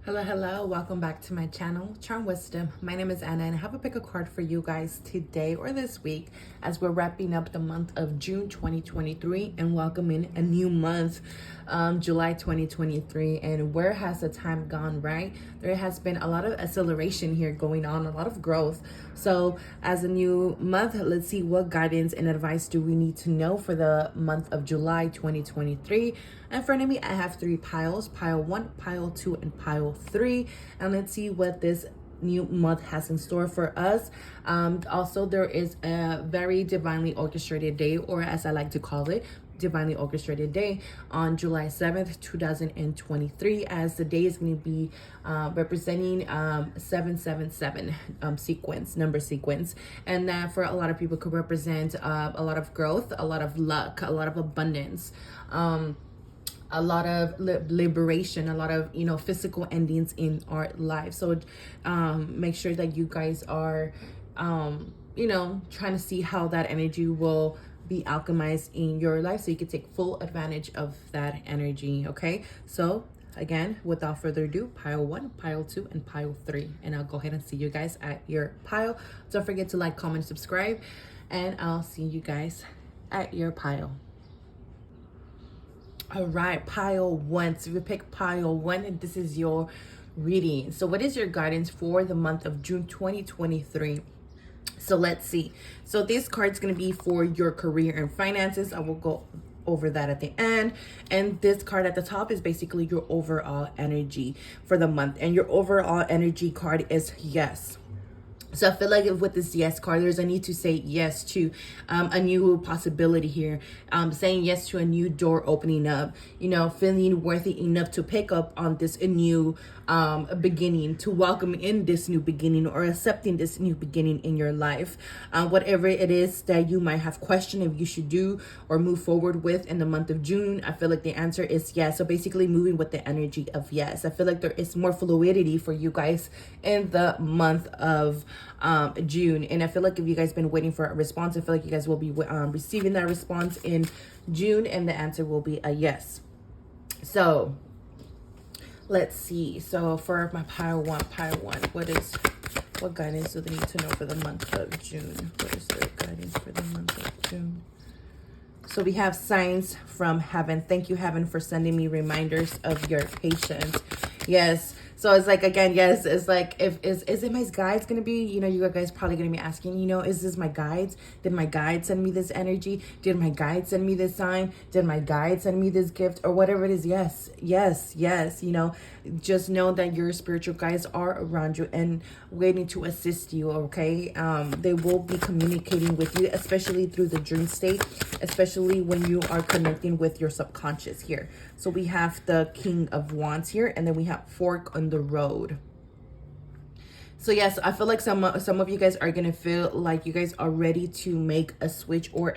Hello, welcome back to my channel, Charm Wisdom. My name is Anna and I have a pick a card for you guys today or this week as we're wrapping up the month of June 2023 and welcoming a new month, July 2023. And where has the time gone, right? There has been a lot of acceleration here going on, a lot of growth. So as a new month, let's see what guidance and advice do we need to know for the month of July 2023. In front of me, I have three piles, pile 1, pile 2, and pile 3. And let's see what this new month has in store for us. Also, there is a very divinely orchestrated day, or as I like to call it, divinely orchestrated day on July 7th, 2023, as the day is going to be representing 777 number sequence, and that for a lot of people could represent a lot of growth, a lot of luck, a lot of abundance, a lot of liberation, a lot of physical endings in our lives. So make sure that you guys are trying to see how that energy will be alchemized in your life so you can take full advantage of that energy. Okay, so again, without further ado, pile 1, pile 2, and pile 3, and I'll go ahead and see you guys at your pile. Don't forget to like, comment, subscribe, and I'll see you guys at your pile. All right, pile 1. So if you pick pile 1, and this is your reading. So what is your guidance for the month of June 2023? So let's see. So this card's going to be for your career and finances. I will go over that at the end. And this card at the top is basically your overall energy for the month. And your overall energy card is yes. So I feel like with this yes card, there's a need to say yes to a new possibility here. Saying yes to a new door opening up, feeling worthy enough to pick up on this new beginning, to welcome in this new beginning, or accepting this new beginning in your life. Whatever it is that you might have questioned if you should do or move forward with in the month of June, I feel like the answer is yes. So basically moving with the energy of yes. I feel like there is more fluidity for you guys in the month of June, and I feel like if you guys been waiting for a response, I feel like you guys will be receiving that response in June, and the answer will be a yes. So let's see. So for my pile 1, what guidance do they need to know for the month of June? What is their guidance for the month of June? So we have signs from heaven. Thank you, heaven, for sending me reminders of your patience. Yes. So it's like, again, yes, it's like, is it my guides going to be, you guys probably going to be asking, is this my guides? Did my guide send me this energy? Did my guide send me this sign? Did my guide send me this gift, or whatever it is? Yes. Just know that your spiritual guides are around you and waiting to assist you. Okay. They will be communicating with you, especially through the dream state, especially when you are connecting with your subconscious here. So we have the King of Wands here, and then we have fork on the road. So yes, I feel like some of you guys are gonna feel like you guys are ready to make a switch or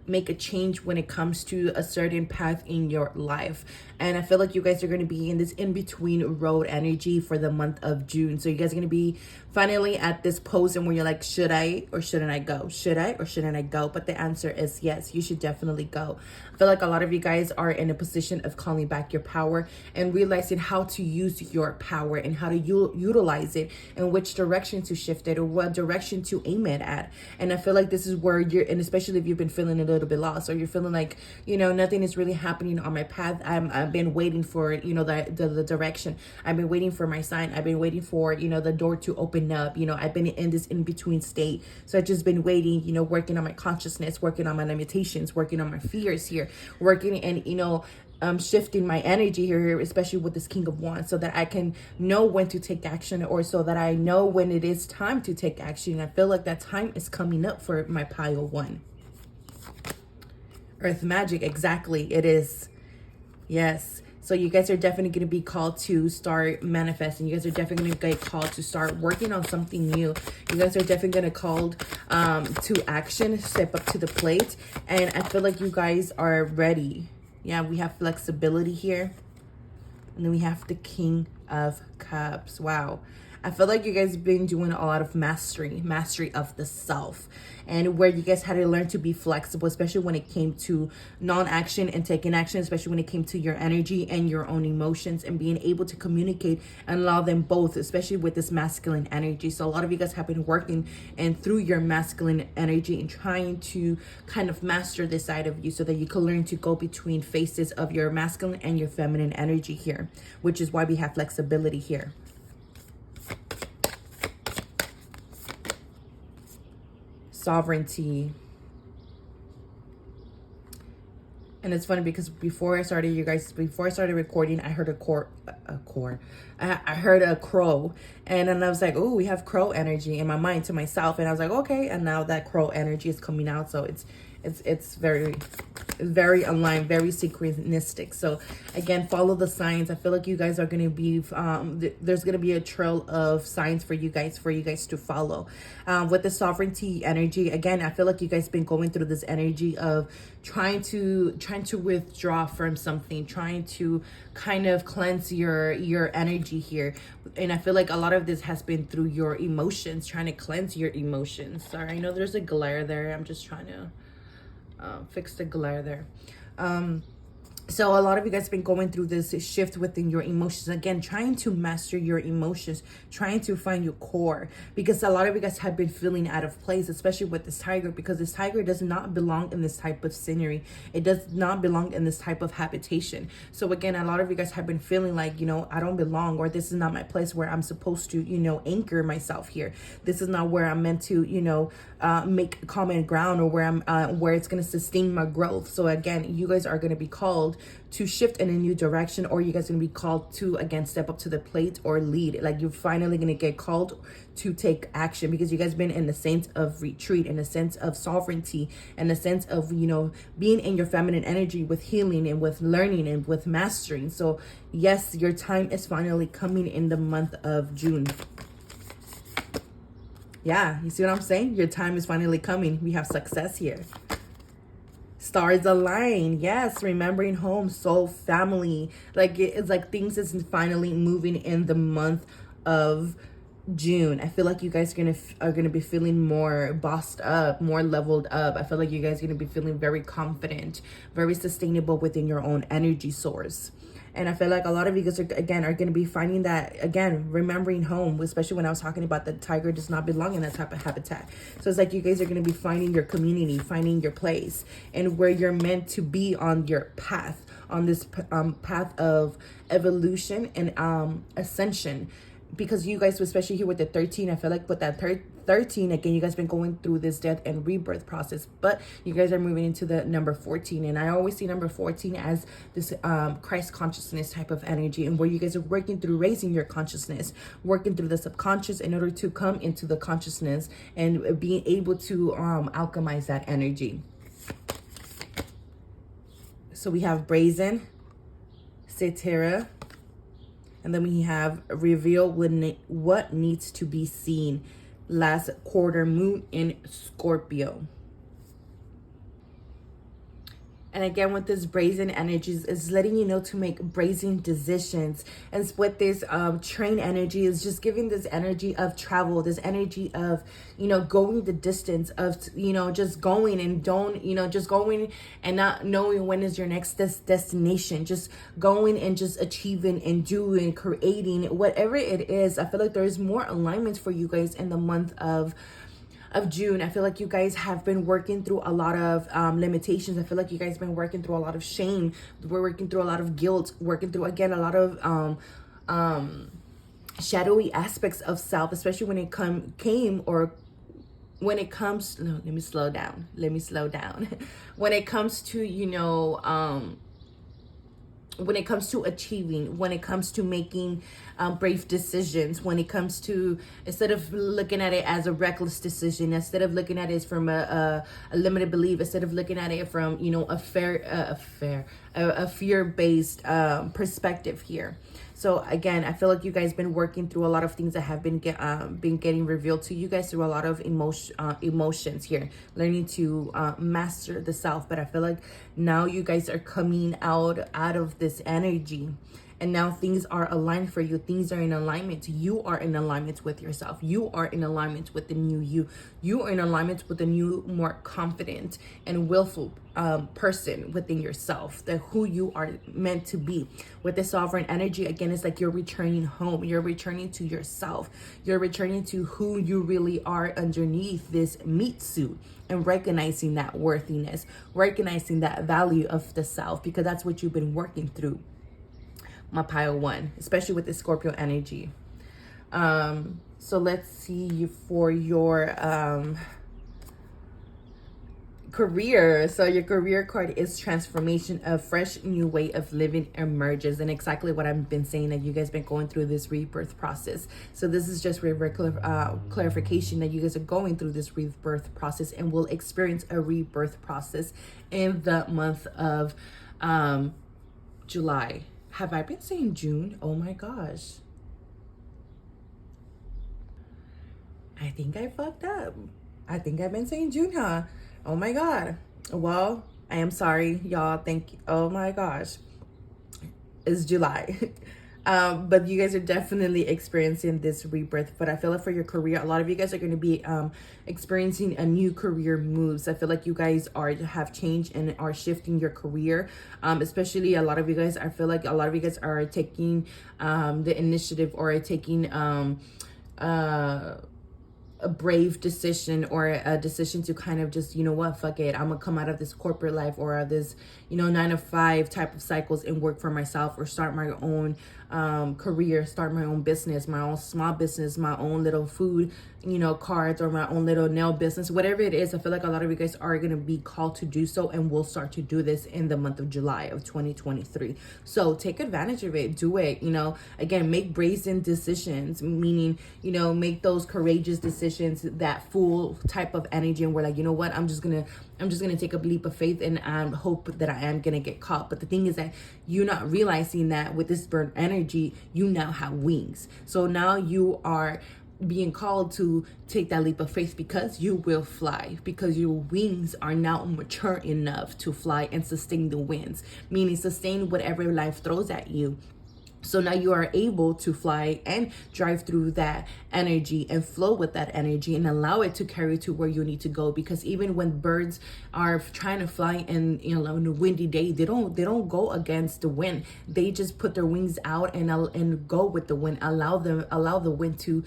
make a change when it comes to a certain path in your life. And I feel like you guys are going to be in this in-between road energy for the month of June. So you guys are going to be finally at this pose and where you're like, should I or shouldn't I go? Should I or shouldn't I go? But the answer is yes, you should definitely go. I feel like a lot of you guys are in a position of calling back your power and realizing how to use your power and how to utilize it, and which direction to shift it or what direction to aim it at. And I feel like this is where you're, and especially if you've been feeling a little bit lost, or you're feeling like, nothing is really happening on my path. I've been waiting for, the direction. I've been waiting for my sign. I've been waiting for, the door to open up. I've been in this in-between state. So I've just been waiting, working on my consciousness, working on my limitations, working on my fears here, working and, shifting my energy here, especially with this King of Wands, so that I can know when to take action, or so that I know when it is time to take action. And I feel like that time is coming up for my pile 1. Earth magic, exactly, it is. Yes. So you guys are definitely going to be called to start manifesting. You guys are definitely going to get called to start working on something new. You guys are definitely going to called to action, step up to the plate. And I feel like you guys are ready. Yeah, we have flexibility here. And then we have the King of Cups. Wow. I feel like you guys have been doing a lot of mastery of the self, and where you guys had to learn to be flexible, especially when it came to non-action and taking action, especially when it came to your energy and your own emotions, and being able to communicate and allow them both, especially with this masculine energy. So a lot of you guys have been working and through your masculine energy and trying to kind of master this side of you so that you can learn to go between phases of your masculine and your feminine energy here, which is why we have flexibility here. Sovereignty. And it's funny because before I started recording, I heard I heard a crow, and then I was like, oh, we have crow energy in my mind to myself, and I was like, okay, and now that crow energy is coming out, so it's very aligned, very synchronistic. So again, follow the signs. I feel like you guys are going to be there's going to be a trail of signs for you guys to follow. With the sovereignty energy, again, I feel like you guys been going through this energy of trying to withdraw from something, trying to kind of cleanse your energy here. And I feel like a lot of this has been through your emotions, trying to cleanse your emotions. Sorry, I know there's a glare there. I'm just trying to fix the glare there. So a lot of you guys have been going through this shift within your emotions. Again, trying to master your emotions, trying to find your core. Because a lot of you guys have been feeling out of place, especially with this tiger. Because this tiger does not belong in this type of scenery. It does not belong in this type of habitation. So again, a lot of you guys have been feeling like, you know, I don't belong. Or this is not my place where I'm supposed to, you know, anchor myself here. This is not where I'm meant to, you know, make common ground, or where I'm where it's going to sustain my growth. So again, you guys are going to be called to shift in a new direction, or you guys are going to be called to again step up to the plate or lead. Like you're finally going to get called to take action, because you guys been in the sense of retreat, in the sense of sovereignty, in the sense of, you know, being in your feminine energy with healing and with learning and with mastering. So yes, your time is finally coming in the month of June. Yeah, you see what I'm saying? Your time is finally coming. We have success here. Stars align. Yes, remembering home, soul, family. Like it's like things is finally moving in the month of June. I feel like you guys are gonna be feeling more bossed up, more leveled up. I feel like you guys are gonna be feeling very confident, very sustainable within your own energy source. And I feel like a lot of you guys are going to be finding that, again, remembering home, especially when I was talking about the tiger does not belong in that type of habitat. So it's like you guys are going to be finding your community, finding your place, and where you're meant to be on your path, on this path of evolution and ascension. Because you guys, especially here with the 13, I feel like with that 13, again, you guys been going through this death and rebirth process, but you guys are moving into the number 14. And I always see number 14 as this Christ consciousness type of energy, and where you guys are working through raising your consciousness, working through the subconscious in order to come into the consciousness and being able to alchemize that energy. So we have brazen, Satira, and then we have reveal what needs to be seen. Last quarter moon in Scorpio. And again, with this brazen energies, is letting you know to make brazen decisions. And with this train energy is just giving this energy of travel, this energy of, you know, going the distance of, you know, just going and don't, you know, just going and not knowing when is your next destination, just going and just achieving and doing, creating, whatever it is. I feel like there's more alignment for you guys in the month of June. I feel like you guys have been working through a lot of limitations. I feel like you guys have been working through a lot of shame. We're working through a lot of guilt, working through, again, a lot of shadowy aspects of self, especially when it comes, no, let me slow down. When it comes to, you know, when it comes to achieving, when it comes to making brave decisions, when it comes to, instead of looking at it as a reckless decision, instead of looking at it from a limited belief, instead of looking at it from, you know, a fear-based perspective here. So again, I feel like you guys been working through a lot of things that have been getting revealed to you guys through a lot of emotions here, learning to master the self. But I feel like now you guys are coming out of this energy, and now things are aligned for you. Things are in alignment. You are in alignment with yourself. You are in alignment with the new you. You are in alignment with the new, more confident and willful person within yourself, that who you are meant to be. With the sovereign energy, again, it's like you're returning home. You're returning to yourself. You're returning to who you really are underneath this meat suit, and recognizing that worthiness, recognizing that value of the self, because that's what you've been working through, my pile one, especially with the Scorpio energy. So let's see for your career. So your career card is transformation. A fresh new way of living emerges, and exactly what I've been saying, that you guys been going through this rebirth process. So this is just clarification that you guys are going through this rebirth process, and will experience a rebirth process in the month of July. Have I been saying June? Oh my gosh, I think I fucked up. I think I've been saying June, huh? Oh my God. Well, I am sorry, y'all. Thank you. Oh my gosh. It's July. But you guys are definitely experiencing this rebirth. But I feel like for your career, a lot of you guys are going to be experiencing a new career moves. I feel like you guys have changed and are shifting your career. Especially a lot of you guys, I feel like a lot of you guys are taking the initiative, or taking a brave decision, or a decision to kind of just, you know what, fuck it, I'm gonna come out of this corporate life, or this, 9-to-5 type of cycles, and work for myself, or start my own career, start my own business, my own small business, my own little food, cards, or my own little nail business, whatever it is. I feel like a lot of you guys are going to be called to do so, and will start to do this in the month of July of 2023. So take advantage of it. Do it. Again, make brazen decisions, meaning, make those courageous decisions, that full type of energy, and we're like, you know what, I'm just gonna take a leap of faith, and hope that I am gonna get caught. But the thing is that you're not realizing that with this burn energy, you now have wings. So now you are being called to take that leap of faith, because you will fly, because your wings are now mature enough to fly and sustain the winds, meaning sustain whatever life throws at you. So now you are able to fly and drive through that energy, and flow with that energy, and allow it to carry you to where you need to go. Because even when birds are trying to fly in, on a windy day, they don't go against the wind. They just put their wings out and go with the wind. Allow the wind to,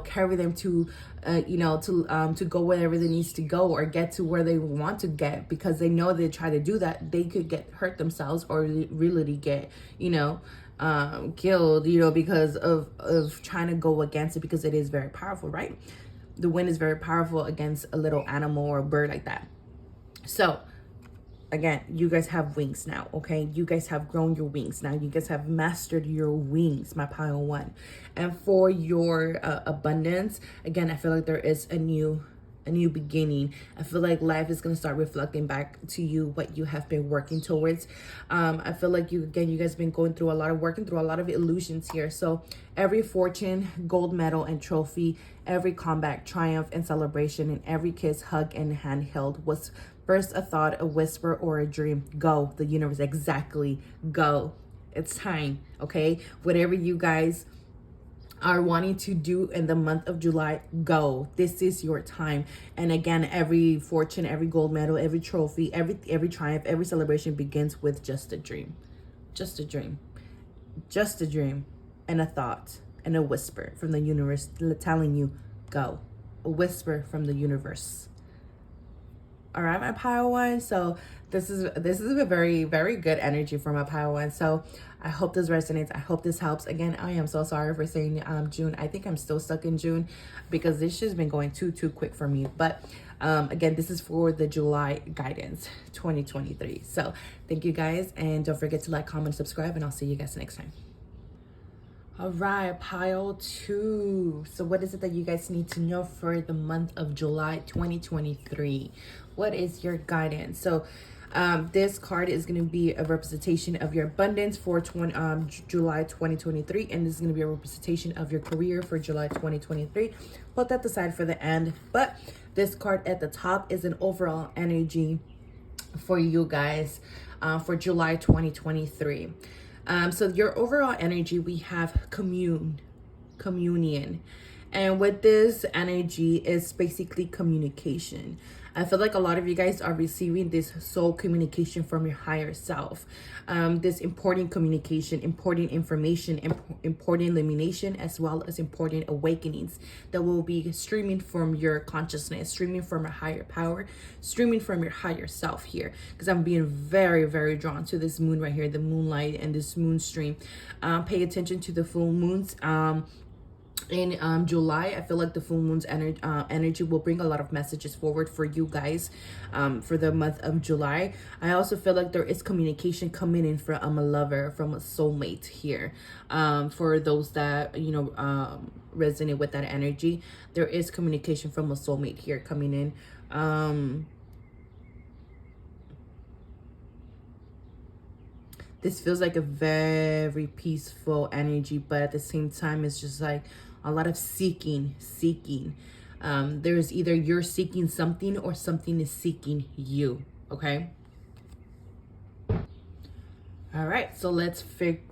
carry them to to go wherever they needs to go, or get to where they want to get, because they know they try to do that, they could get hurt themselves, or really get, killed, because of trying to go against it, because it is very powerful, right? The wind is very powerful against a little animal or a bird like that. So again, you guys have wings now, okay? You guys have grown your wings now. You guys have mastered your wings, my pile one. And for your abundance, again, I feel like there is a new beginning. I feel like life is going to start reflecting back to you what you have been working towards. I feel like you guys have been working through a lot of illusions here. So every fortune, gold medal and trophy, every comeback, triumph and celebration, and every kiss, hug and hand held was first a thought, a whisper, or a dream. Go, the universe, exactly, go. It's time, okay? Whatever you guys are wanting to do in the month of July, go. This is your time. And again, every fortune, every gold medal, every trophy, every triumph, every celebration begins with just a dream. Just a dream. Just a dream. And a thought. And a whisper from the universe telling you, go. A whisper from the universe. All right, my pile one. So this is a very, very good energy for my pile one. So I hope this resonates. I hope this helps. Again, I am so sorry for saying June. I think I'm still stuck in June, because this has been going too quick for me. But again, this is for the July guidance 2023. So thank you guys, and don't forget to like, comment, subscribe, and I'll see you guys next time. All right, pile two. So what is it that you guys need to know for the month of July 2023? What is your guidance? So this card is going to be a representation of your abundance for July 2023, and this is going to be a representation of your career for July 2023. Put that aside for the end, but this card at the top is an overall energy for you guys for July 2023. So your overall energy, we have communion. And with this energy is basically communication. I feel like a lot of you guys are receiving this soul communication from your higher self. This important communication, important information, important illumination, as well as important awakenings that will be streaming from your consciousness, streaming from a higher power, streaming from your higher self here. Because I'm being very, very drawn to this moon right here, the moonlight and this moon stream. Pay attention to the full moons. In July, I feel like the full moon's energy will bring a lot of messages forward for you guys for the month of July. I also feel like there is communication coming in from a lover, from a soulmate here. For those that, you know, resonate with that energy, there is communication from a soulmate here coming in. This feels like a very peaceful energy, but at the same time, it's just like a lot of seeking. There's either you're seeking something or something is seeking you, okay? All right, so let's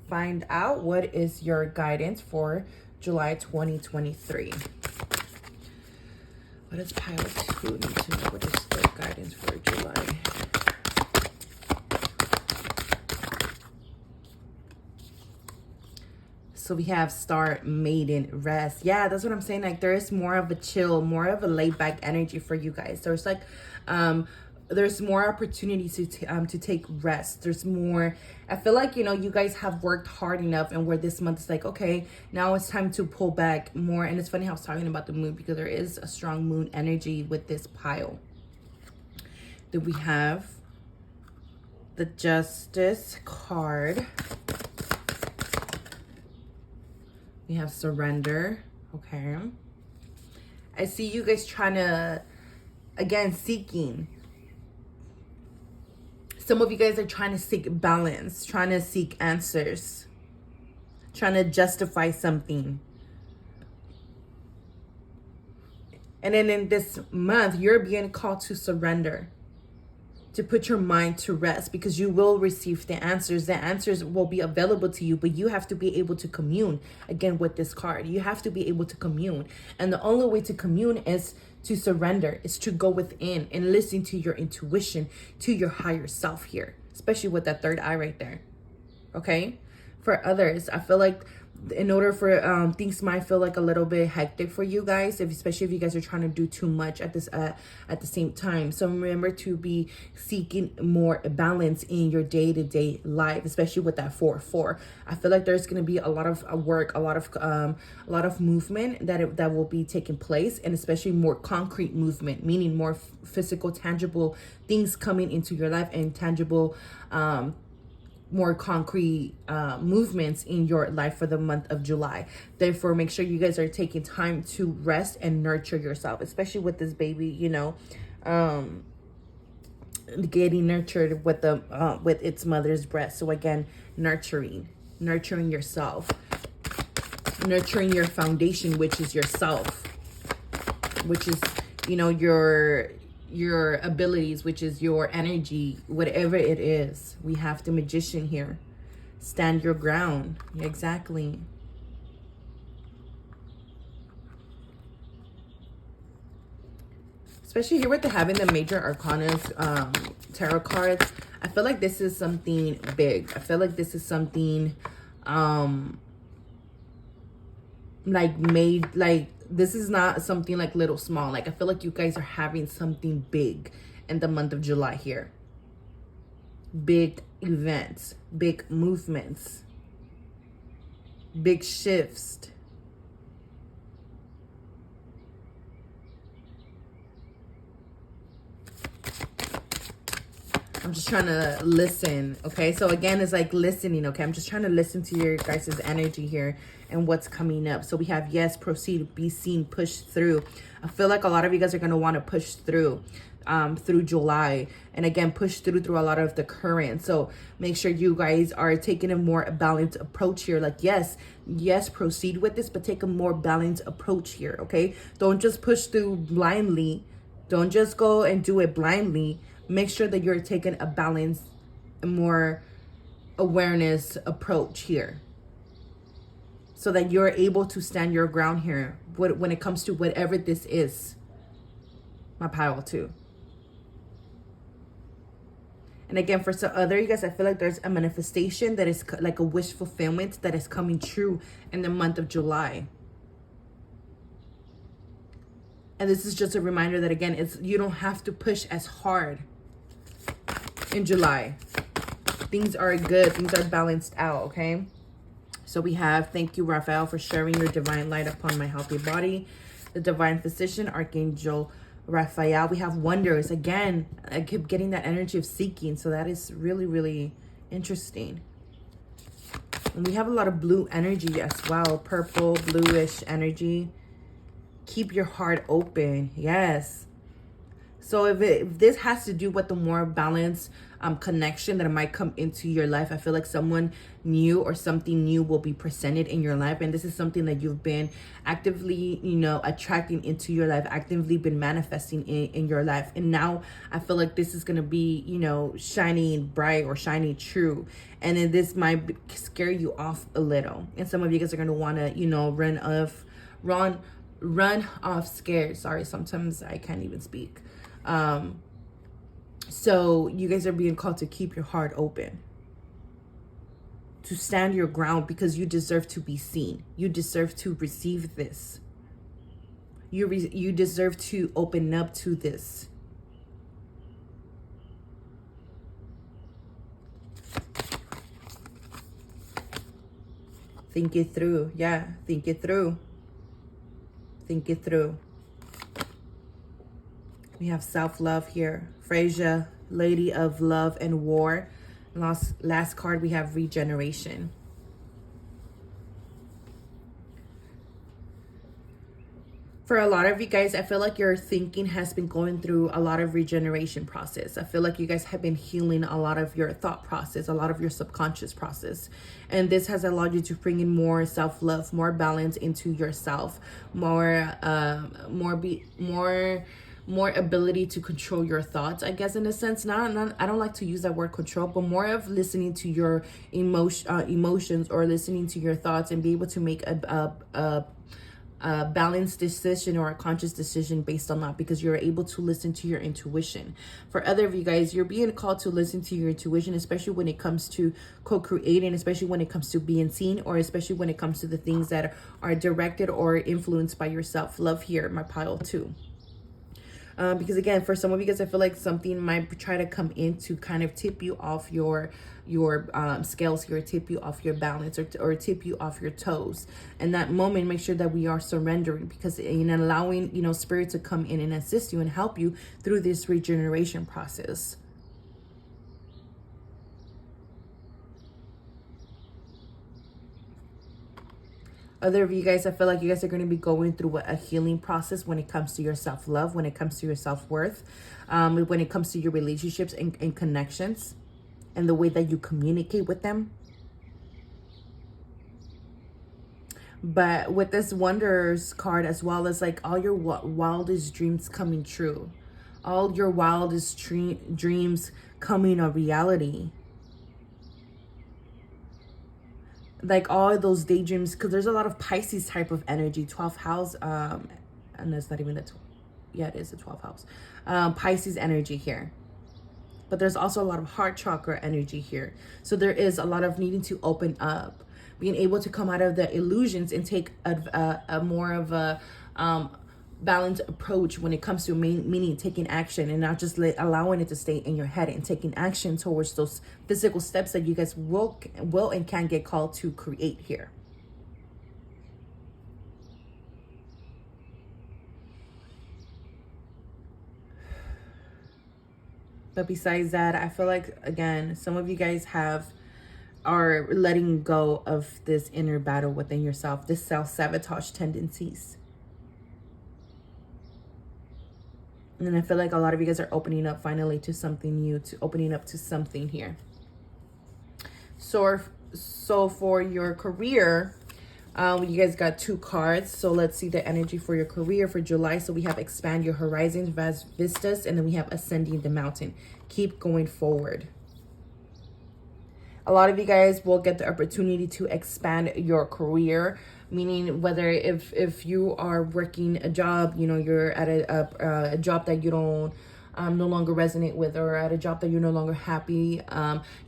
find out what is your guidance for July 2023. What does Pile 2 need to know? What is their guidance for July? So we have Star, Maiden, Rest. Yeah, that's what I'm saying. Like, there is more of a chill, more of a laid back energy for you guys. There's like, there's more opportunity to take rest. There's more. I feel like, you know, you guys have worked hard enough, and where this month is like, okay, now it's time to pull back more. And it's funny how I was talking about the moon, because there is a strong moon energy with this pile. Then we have the Justice card. We have Surrender. Okay. I see you guys trying to, again, seeking. Some of you guys are trying to seek balance, trying to seek answers, trying to justify something. And then in this month, you're being called to surrender, to put your mind to rest, because you will receive the answers. The answers will be available to you, but you have to be able to commune. Again, with this card, you have to be able to commune. And the only way to commune is to surrender, is to go within and listen to your intuition, to your higher self here, especially with that third eye right there. Okay? For others, I feel like in order for things might feel like a little bit hectic for you guys, especially if you guys are trying to do too much at the same time. So remember to be seeking more balance in your day-to-day life, especially with that 4-4. I feel like there's going to be a lot of work, a lot of movement that will be taking place, and especially more concrete movement, meaning more physical, tangible things coming into your life, and tangible more concrete movements in your life for the month of July. Therefore, make sure you guys are taking time to rest and nurture yourself, especially with this baby, you know, getting nurtured with the with its mother's breast. So again, nurturing yourself, nurturing your foundation, which is yourself, which is, you know, your abilities, which is your energy, whatever it is. We have the Magician here. Stand your ground. Exactly. Especially here with having the Major Arcana tarot cards. I feel like this is something big. I feel like this is something this is not something like little small. Like, I feel like you guys are having something big in the month of July here. Big events, big movements, big shifts. I'm just trying to listen, okay? So again, it's like listening, okay? I'm just trying to listen to your guys' energy here and what's coming up. So we have, yes, proceed, be seen, push through. I feel like a lot of you guys are going to want to push through July. And again, push through a lot of the current. So make sure you guys are taking a more balanced approach here. Like, yes, proceed with this, but take a more balanced approach here, okay? Don't just push through blindly. Don't just go and do it blindly. Make sure that you're taking a balance, a more awareness approach here, so that you're able to stand your ground here when it comes to whatever this is, my pile 2. And again, for some other you guys, I feel like there's a manifestation that is like a wish fulfillment that is coming true in the month of July. And this is just a reminder that, again, you don't have to push as hard in July. Things are good. Things are balanced out, okay? So we have, thank you, Raphael, for sharing your divine light upon my healthy body. The divine physician, Archangel Raphael. We have wonders. Again, I keep getting that energy of seeking. So that is really, really interesting. And we have a lot of blue energy as well. Purple, bluish energy. Keep your heart open. Yes. So if this has to do with the more balanced connection that might come into your life, I feel like someone new or something new will be presented in your life. And this is something that you've been actively, attracting into your life, actively been manifesting in your life. And now I feel like this is going to be, shining bright or shining true. And then this might scare you off a little. And some of you guys are going to want to, run off scared. Sorry, sometimes I can't even speak. So you guys are being called to keep your heart open, to stand your ground, because you deserve to be seen. You deserve to receive this. You deserve to open up to this. Think it through. Yeah, think it through. Think it through. We have self-love here. Freyja, Lady of Love and War. Last card, we have regeneration. For a lot of you guys, I feel like your thinking has been going through a lot of regeneration process. I feel like you guys have been healing a lot of your thought process, a lot of your subconscious process. And this has allowed you to bring in more self-love, more balance into yourself, more ability to control your thoughts, I guess, in a sense. Not I don't like to use that word control, but more of listening to your emotions, or listening to your thoughts, and be able to make a balanced decision or a conscious decision based on that, because you're able to listen to your intuition. For other of you guys, you're being called to listen to your intuition, especially when it comes to co-creating, especially when it comes to being seen, or especially when it comes to the things that are directed or influenced by your self-love here, my pile 2. Because again, for some of you guys, I feel like something might try to come in to kind of tip you off your scales here, tip you off your balance, or tip you off your toes. And that moment, make sure that we are surrendering, because in allowing, spirit to come in and assist you and help you through this regeneration process. Other of you guys, I feel like you guys are going to be going through a healing process when it comes to your self-love, when it comes to your self-worth, when it comes to your relationships and connections, and the way that you communicate with them. But with this Wonders card, as well as like all your wildest dreams coming true, all your wildest dreams coming a reality. Like all those daydreams, because there's a lot of Pisces type of energy, 12th house, and that's not even it is the 12th house, Pisces energy here. But there's also a lot of heart chakra energy here. So there is a lot of needing to open up, being able to come out of the illusions and take a more of a balanced approach when it comes to meaning taking action, and not just allowing it to stay in your head, and taking action towards those physical steps that you guys will and can get called to create here. But besides that, I feel like, again, some of you guys are letting go of this inner battle within yourself, this self-sabotage tendencies. And then I feel like a lot of you guys are opening up finally to something new, to opening up to something here. So for your career, you guys got 2 cards. So let's see the energy for your career for July. So we have expand your horizons, vast vistas, and then we have ascending the mountain. Keep going forward. A lot of you guys will get the opportunity to expand your career, meaning whether if you are working a job, you know, you're at a job that you don't no longer resonate with, or at a job that you're no longer happy,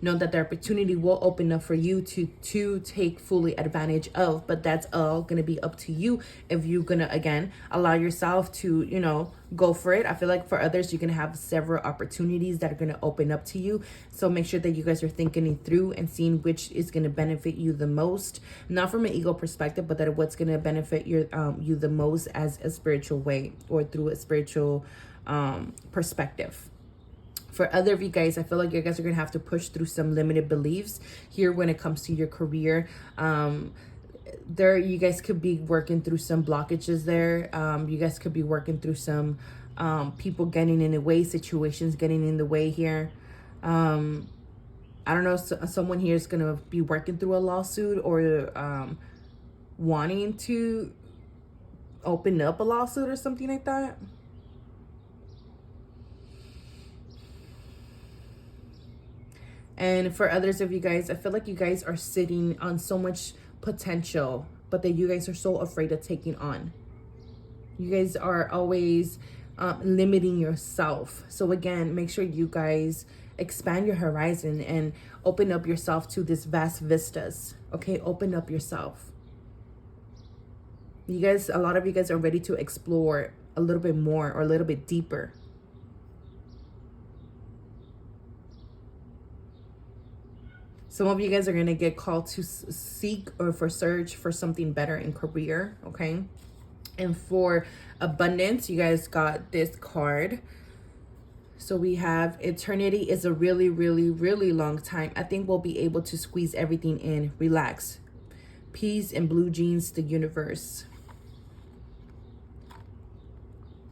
know that the opportunity will open up for you to take fully advantage of. But that's all going to be up to you if you're going to, again, allow yourself to, you know, go for it. I feel like for others, you're going to have several opportunities that are going to open up to you. So make sure that you guys are thinking it through and seeing which is going to benefit you the most, not from an ego perspective, but that what's going to benefit your you the most as a spiritual way, or through a spiritual perspective. For other of you guys, I feel like you guys are going to have to push through some limited beliefs here when it comes to your career. There, you guys could be working through some blockages there. You guys could be working through some people getting in the way, situations getting in the way here. I don't know, someone here is going to be working through a lawsuit, or wanting to open up a lawsuit or something like that. And for others of you guys, I feel like you guys are sitting on so much potential, but that you guys are so afraid of taking on. You guys are always limiting yourself. So again, make sure you guys expand your horizon and open up yourself to this vast vistas. Okay, open up yourself. You guys, a lot of you guys are ready to explore a little bit more, or a little bit deeper. Some of you guys are going to get called to seek or for search for something better in career, okay? And for abundance, you guys got this card. So we have eternity is a really, really, really long time. I think we'll be able to squeeze everything in. Relax. Peace and blue jeans, the universe.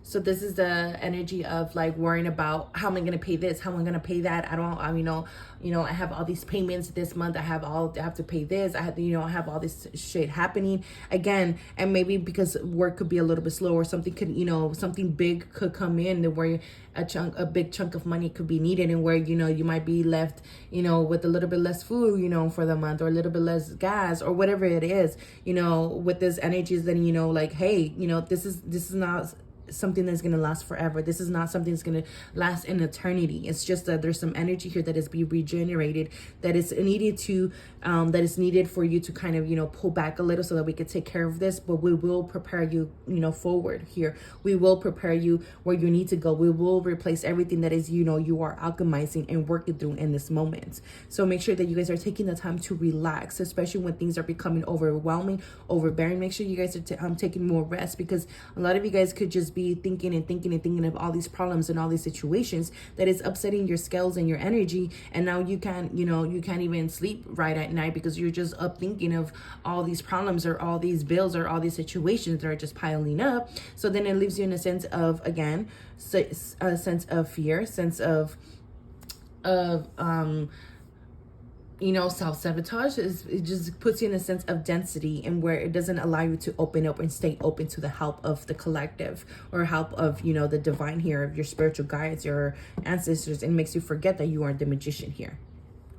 So this is the energy of like worrying about how am I going to pay this? How am I going to pay that? I have all these payments this month. I have to pay this. I have all this shit happening again. And maybe because work could be a little bit slow, or something could, something big could come in where a big chunk of money could be needed, and where, you might be left, with a little bit less food, for the month, or a little bit less gas, or whatever it is, with this energies, then, like, hey, this is not something that's going to last forever. This is not something that's going to last in eternity. It's just that there's some energy here that is being regenerated, that is needed for you to kind of, pull back a little so that we can take care of this. But we will prepare you, forward here. We will prepare you where you need to go. We will replace everything that is, you are alchemizing and working through in this moment. So make sure that you guys are taking the time to relax, especially when things are becoming overwhelming, overbearing. Make sure you guys are taking more rest, because a lot of you guys could just be thinking of all these problems and all these situations that is upsetting your scales and your energy, and now you can't even sleep right at night because you're just up thinking of all these problems, or all these bills, or all these situations that are just piling up. So then it leaves you in a sense of, again, a sense of fear, sense of self-sabotage. It just puts you in a sense of density, and where it doesn't allow you to open up and stay open to the help of the collective, or help of, the divine here, of your spiritual guides, your ancestors, and makes you forget that you are the magician here.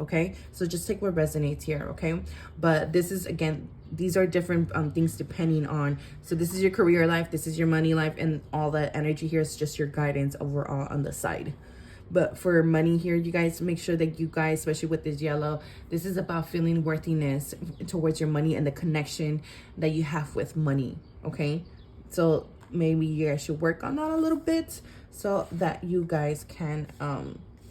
Okay, so just take what resonates here. Okay, but this is, again, these are different things depending on, so this is your career life, this is your money life, and all that energy here is just your guidance overall on the side. But for money here, you guys, make sure that you guys, especially with this yellow, this is about feeling worthiness towards your money and the connection that you have with money. Okay, so maybe you guys should work on that a little bit so that you guys can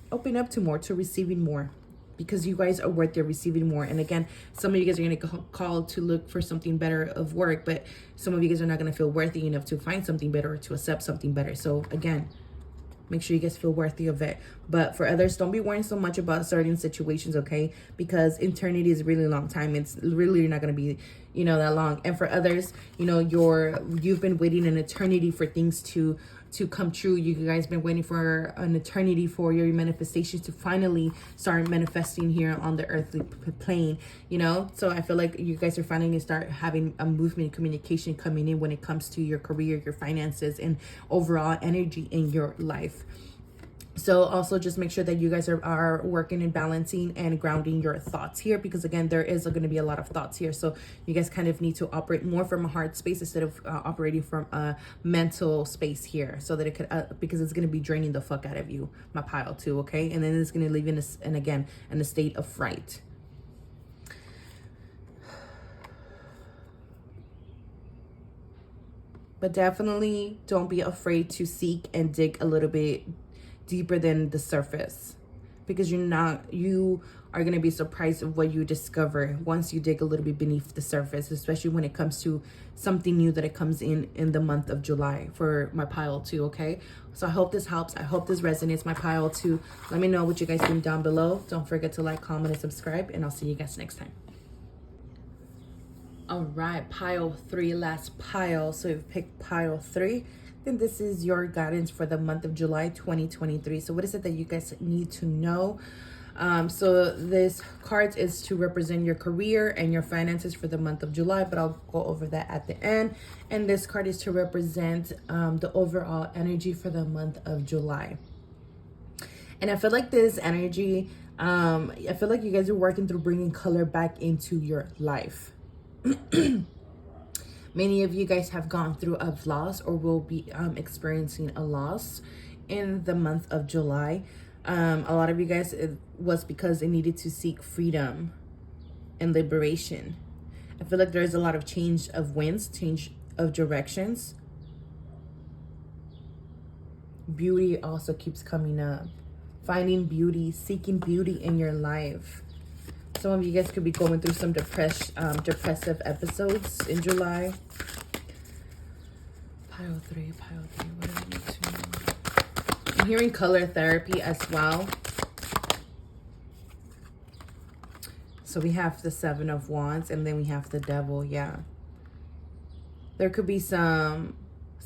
open up to more, to receiving more, because you guys are worth your receiving more. And again, some of you guys are going to call to look for something better of work, but some of you guys are not going to feel worthy enough to find something better or to accept something better. So again, make sure you guys feel worthy of it. But for others, don't be worrying so much about certain situations, okay? Because eternity is a really long time. It's really not going to be, that long. And for others, you've been waiting an eternity for things to come true. You guys been waiting for an eternity for your manifestations to finally start manifesting here on the earthly plane, So I feel like you guys are finally going to start having a movement, communication coming in when it comes to your career, your finances, and overall energy in your life. So also just make sure that you guys are working and balancing and grounding your thoughts here, because again, there is going to be a lot of thoughts here. So you guys kind of need to operate more from a heart space instead of operating from a mental space here, so that it could, because it's going to be draining the fuck out of you, my pile too, okay? And then it's going to leave you in a state of fright. But definitely don't be afraid to seek and dig a little bit deeper than the surface, because you are going to be surprised of what you discover once you dig a little bit beneath the surface, especially when it comes to something new that it comes in the month of July for my pile 2, okay? So I hope this helps. I hope this resonates, my pile 2. Let me know what you guys think down below. Don't forget to like, comment, and subscribe, and I'll see you guys next time. All right, pile 3, last pile. So if you pick pile 3, then this is your guidance for the month of July 2023. So what is it that you guys need to know? So this card is to represent your career and your finances for the month of July, but I'll go over that at the end. And this card is to represent the overall energy for the month of July. And I feel like this energy, I feel like you guys are working through bringing color back into your life. Many of you guys have gone through a loss or will be experiencing a loss in the month of July. A lot of you guys, it was because it needed to seek freedom and liberation. I feel like there's a lot of change of winds, change of directions. Beauty also keeps coming up. Finding beauty, seeking beauty in your life. Some of you guys could be going through some depressive episodes in July. Pile 3, what do I need to know? I'm hearing color therapy as well. So we have the 7 of Wands, and then we have the Devil, yeah. There could be some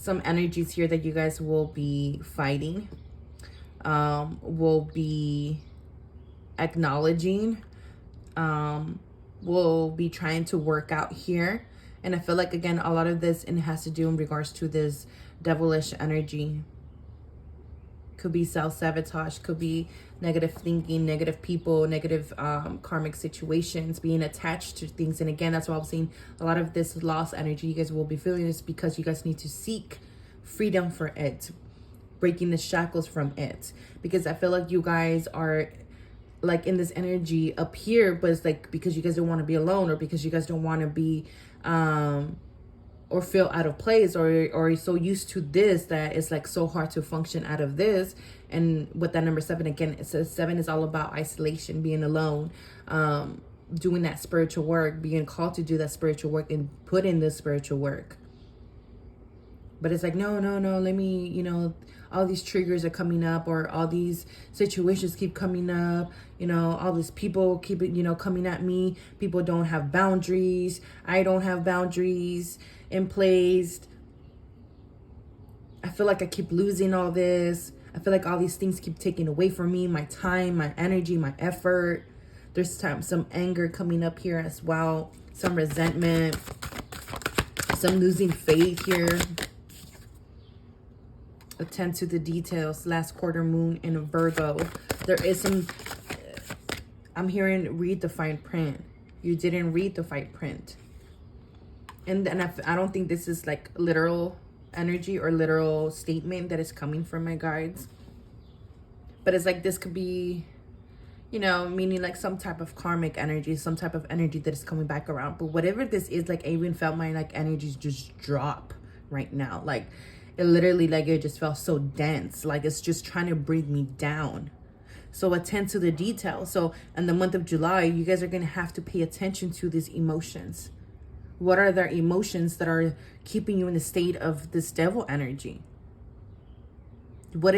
energies here that you guys will be fighting. Will be acknowledging. Will be trying to work out here. And I feel like, again, a lot of this, and it has to do in regards to this devilish energy. Could be self-sabotage, could be negative thinking, negative people, negative karmic situations, being attached to things. And again, that's why I'm saying a lot of this lost energy you guys will be feeling is because you guys need to seek freedom for it, breaking the shackles from it. Because I feel like you guys are like in this energy up here, but it's like because you guys don't want to be alone, or because you guys don't want to be or feel out of place, or so used to this that it's like so hard to function out of this. And with that number 7, again, it says 7 is all about isolation, being alone, doing that spiritual work, being called to do that spiritual work and put in this spiritual work. But it's like, no, let me, all these triggers are coming up, or all these situations keep coming up, all these people keep, coming at me. People don't have boundaries. I don't have boundaries in place. I feel like I keep losing all this. I feel like all these things keep taking away from me, my time, my energy, my effort. There's some anger coming up here as well. Some resentment, some losing faith here. Attend to the details. Last quarter moon in Virgo. There is some, I'm hearing read the fine print. You didn't read the fine print. And then I don't think this is like literal energy or literal statement that is coming from my guides. But it's like this could be, meaning like some type of karmic energy, some type of energy that is coming back around. But whatever this is, like I even felt my like energies just drop right now. Like it literally, like it just felt so dense, like it's just trying to bring me down. So attend to the details. So in the month of July, you guys are going to have to pay attention to these emotions. What are the emotions that are keeping you in the state of this devil energy? What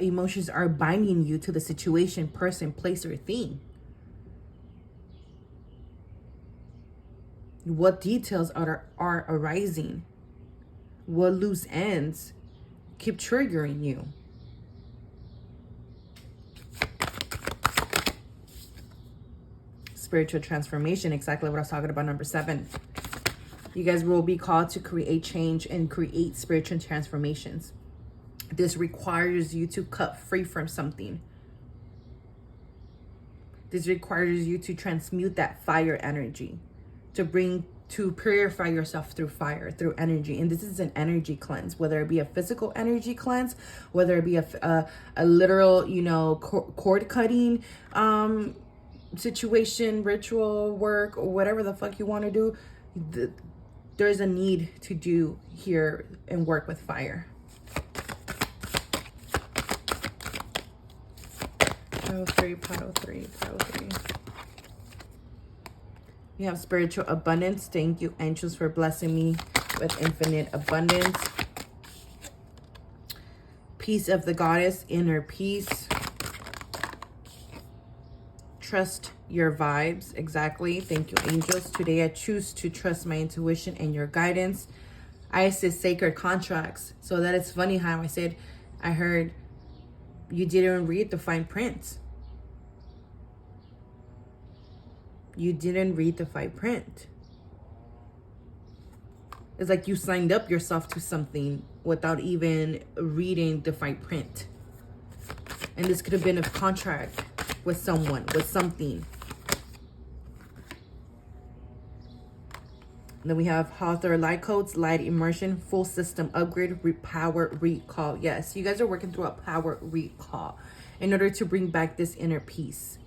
emotions are binding you to the situation, person, place, or thing? What details are arising? What loose ends keep triggering you? Spiritual transformation, exactly what I was talking about, number 7. You guys will be called to create change and create spiritual transformations. This requires you to cut free from something. This requires you to transmute that fire energy, to purify yourself through fire, through energy. And this is an energy cleanse, whether it be a physical energy cleanse, whether it be a literal, you know, cord cutting situation, ritual work, or whatever the fuck you want to do. There's a need to do here and work with fire. Pile 3, pile 3, pile 3. We have spiritual abundance. Thank you, angels, for blessing me with infinite abundance. Peace of the goddess, inner peace. Trust your vibes. Exactly. Thank you, angels. Today I choose to trust my intuition and your guidance. I said sacred contracts. So that it's funny how I heard you didn't read the fine print. You didn't read the fine print. It's like you signed up yourself to something without even reading the fine print. And this could have been a contract with someone, with something. And then we have Hawthorne light codes, light immersion, full system upgrade, power recall. Yes, you guys are working through a power recall in order to bring back this inner peace.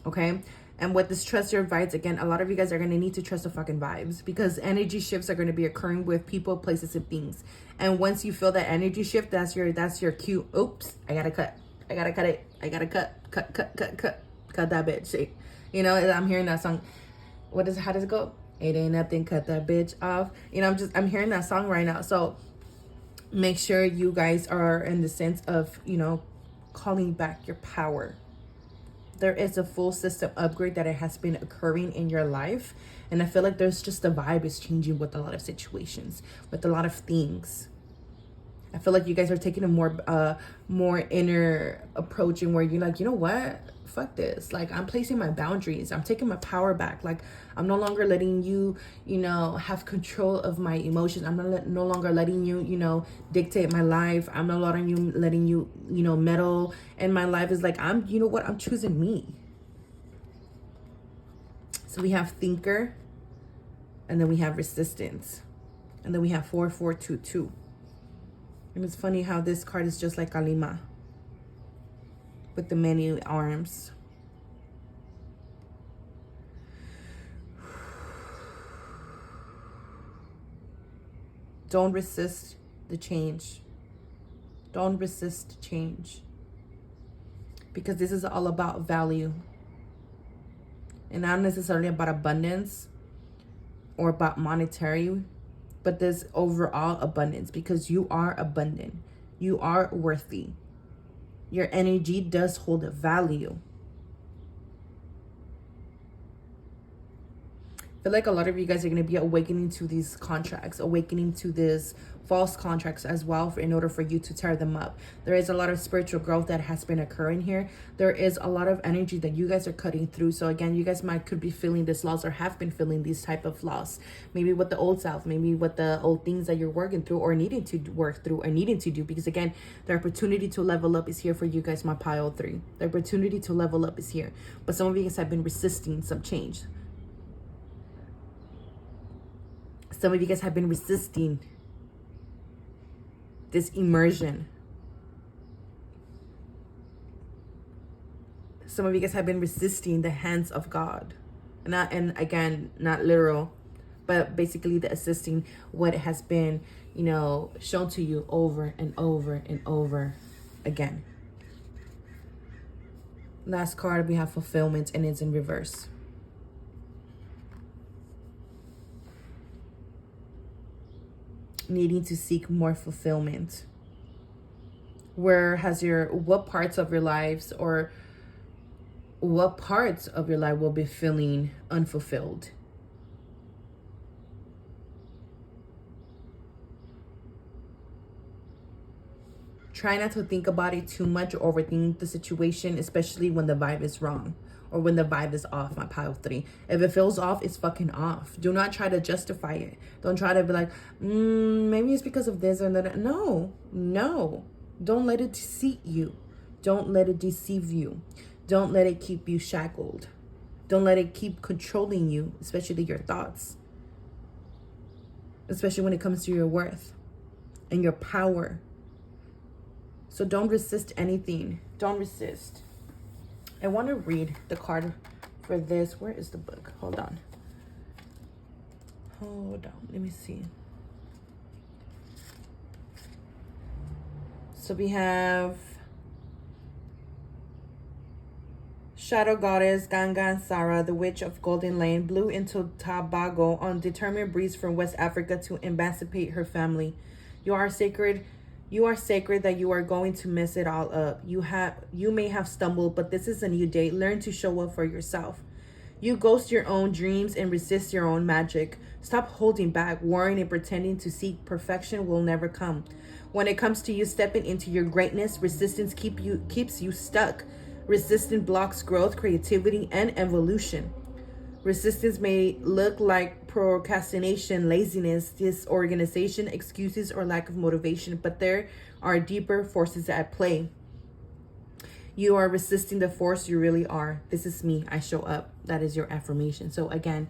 Okay? And with this trust your vibes, again, a lot of you guys are going to need to trust the fucking vibes, because energy shifts are going to be occurring with people, places, and things. And once you feel that energy shift, that's your cue. Oops, I gotta cut it. I gotta cut that bitch. You know, I'm hearing that song. How does it go? It ain't nothing, cut that bitch off. You know, I'm hearing that song right now. So make sure you guys are in the sense of, you know, calling back your power. There is a full system upgrade that it has been occurring in your life. And I feel like there's just the vibe is changing with a lot of situations, with a lot of things. I feel like you guys are taking a more inner approach, and where you're like, you know what? Fuck this. Like, I'm placing my boundaries. I'm taking my power back. Like, I'm no longer letting you, you know, have control of my emotions. I'm no longer letting you, you know, dictate my life. I'm no longer letting you, you know, meddle in my life. Is like, you know what? I'm choosing me. So we have thinker, and then we have resistance, and then we have 4422. And it's funny how this card is just like Kalima with the many arms. Don't resist the change. Don't resist change. Because this is all about value. And not necessarily about abundance or about monetary, but there's overall abundance, because you are abundant. You are worthy. Your energy does hold value. I feel like a lot of you guys are going to be awakening to these contracts, awakening to this false contracts as well, in order for you to tear them up. There is a lot of spiritual growth that has been occurring here. There is a lot of energy that you guys are cutting through. So again, you guys could be feeling this loss, or have been feeling these type of loss, maybe with the old self, maybe with the old things that you're working through, or needing to work through, or needing to do. Because again, the opportunity to level up is here for you guys, my pile 3. The opportunity to level up is here. But some of you guys have been resisting some change. Some of you guys have been resisting this immersion. Some of you guys have been resisting the hands of God. And again, not literal, but basically the assisting what has been, you know, shown to you over and over and over again. Last card, we have fulfillment, and it's in reverse. Needing to seek more fulfillment. What parts of your lives, or what parts of your life will be feeling unfulfilled? Try not to think about it too much, or overthink the situation, especially when the vibe is wrong, or when the vibe is off, my pile 3. If it feels off, it's fucking off. Do not try to justify it. Don't try to be like, maybe it's because of this or that. No. Don't let it deceive you. Don't let it deceive you. Don't let it keep you shackled. Don't let it keep controlling you, especially your thoughts. Especially when it comes to your worth and your power. So don't resist anything. Don't resist. I want to read the card for this. Where is the book? Hold on. Let me see. So we have Shadow Goddess Gangan Sara, the Witch of Golden Lane, blew into Tobago on determined breeze from West Africa to emancipate her family. You are sacred that you are going to mess it all up. You may have stumbled, but this is a new day. Learn to show up for yourself. You ghost your own dreams and resist your own magic. Stop holding back, worrying and pretending to seek perfection will never come. When it comes to you stepping into your greatness, resistance keeps you stuck. Resistance blocks growth, creativity, and evolution. Resistance may look like procrastination, laziness, disorganization, excuses, or lack of motivation, but there are deeper forces at play. You are resisting the force you really are. This is me. I show up. That is your affirmation. So again,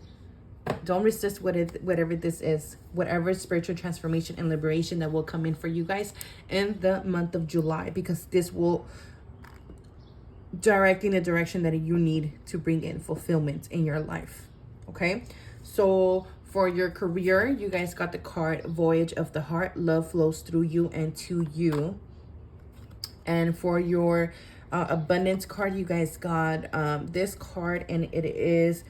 don't resist whatever this is, whatever spiritual transformation and liberation that will come in for you guys in the month of July, because this will direct in the direction that you need to bring in fulfillment in your life. Okay, so for your career, you guys got the card Voyage of the Heart. Love flows through you and to you. And for your abundance card, you guys got this card, and it is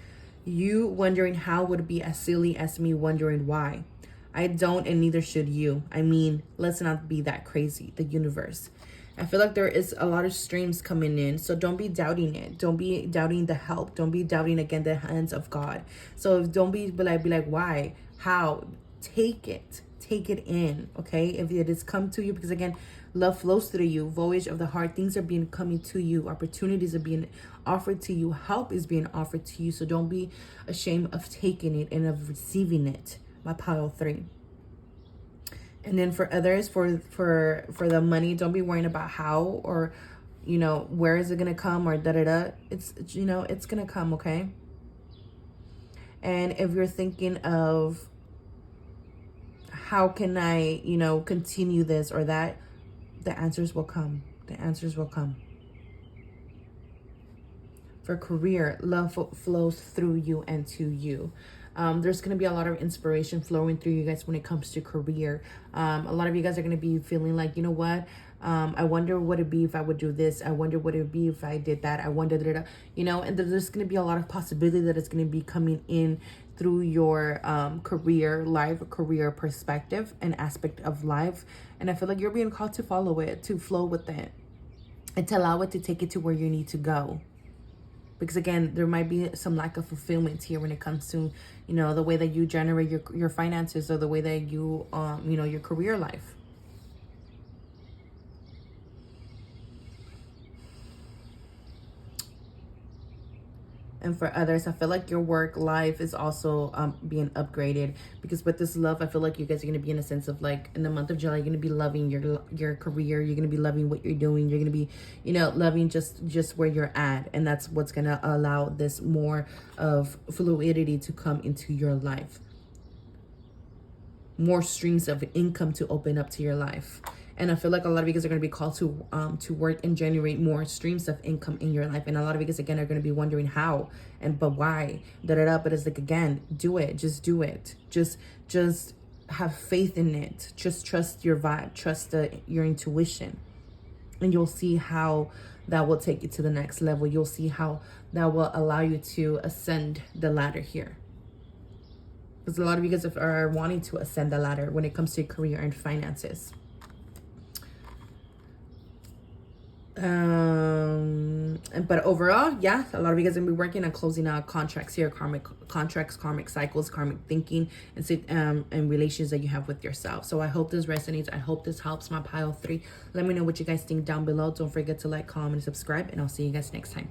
you wondering how would it be as silly as me wondering why. I don't, and neither should you. I mean, let's not be that crazy. The universe. I feel like there is a lot of streams coming in. So don't be doubting it. Don't be doubting the help. Don't be doubting, again, the hands of God. So don't be like, why? How? Take it. Take it in, okay? If it has come to you, because again, love flows through you. Voyage of the heart. Things are being coming to you. Opportunities are being offered to you. Help is being offered to you. So don't be ashamed of taking it and of receiving it. My pile 3. And then for others, for the money, don't be worrying about how or, where is it going to come or da-da-da. It's going to come, okay? And if you're thinking of how can I, continue this or that, the answers will come. The answers will come. For career, love flows through you and to you. There's going to be a lot of inspiration flowing through you guys when it comes to career. A lot of you guys are going to be feeling like, you know what? I wonder what it'd be if I would do this. I wonder what it'd be if I did that. I wonder, and there's going to be a lot of possibility that it's going to be coming in through your career life, career perspective and aspect of life. And I feel like you're being called to follow it, to flow with it, and to allow it to take it to where you need to go. Because again, there might be some lack of fulfillment here when it comes to, the way that you generate your finances, or the way that you, your career life. And for others, I feel like your work life is also being upgraded, because with this love, I feel like you guys are going to be in a sense of like in the month of July, you're going to be loving your career. You're going to be loving what you're doing. You're going to be, loving just where you're at. And that's what's going to allow this more of fluidity to come into your life. More streams of income to open up to your life. And I feel like a lot of you guys are going to be called to work and generate more streams of income in your life. And a lot of you guys, again, are going to be wondering how but why. But it's like, again, do it. Just do it. Just have faith in it. Just trust your vibe. Trust your intuition. And you'll see how that will take you to the next level. You'll see how that will allow you to ascend the ladder here. Because a lot of you guys are wanting to ascend the ladder when it comes to career and finances. But overall, yeah, a lot of you guys are gonna be working on closing out contracts here, karmic contracts, karmic cycles, karmic thinking, and relations that you have with yourself. So I hope this resonates. I hope this helps, my pile 3. Let me know what you guys think down below. Don't forget to like, comment, and subscribe, and I'll see you guys next time.